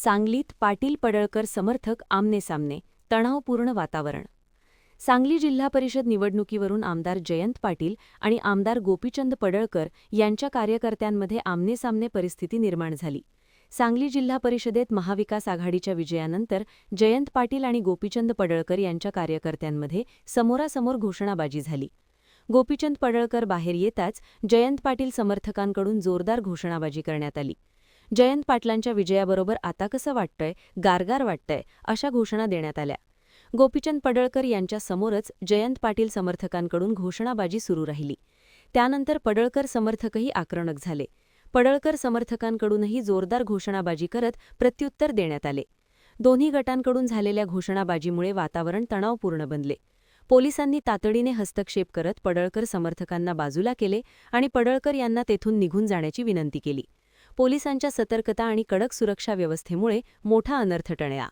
सांगलीत पाटील-पडळकर समर्थक आमनेसामने, तणावपूर्ण वातावरण. सांगली जिल्हा परिषद निवडणुकीवरून आमदार जयंत पाटील आणि आमदार गोपीचंद पडळकर यांच्या कार्यकर्त्यांमध्ये आमनेसामने परिस्थिती निर्माण झाली. सांगली जिल्हा परिषदेत महाविकास आघाडीच्या विजयानंतर जयंत पाटील आणि गोपीचंद पडळकर यांच्या कार्यकर्त्यांमध्ये समोरासमोर घोषणाबाजी झाली. गोपीचंद पडळकर बाहेर येताच जयंत पाटील समर्थकांकडून जोरदार घोषणाबाजी करण्यात आली. जयंत पाटलांच्या विजयाबरोबर आता कसं वाटतंय, गारगार वाटतंय, अशा घोषणा देण्यात आल्या. गोपीचंद पडळकर यांच्या समोरच जयंत पाटील समर्थकांकडून घोषणाबाजी सुरू राहिली. त्यानंतर पडळकर समर्थकही आक्रमक झाले. पडळकर समर्थकांकडूनही जोरदार घोषणाबाजी करत प्रत्युत्तर देण्यात आले. दोन्ही गटांकडून झालेल्या घोषणाबाजीमुळे वातावरण तणावपूर्ण बनले. पोलिसांनी तातडीने हस्तक्षेप करत पडळकर समर्थकांना बाजूला केले आणि पडळकर यांना तेथून निघून जाण्याची विनंती केली. पोलिसांच्या सतर्कता आणि कडक सुरक्षा व्यवस्थेमुळे मोठा अनर्थ टळला.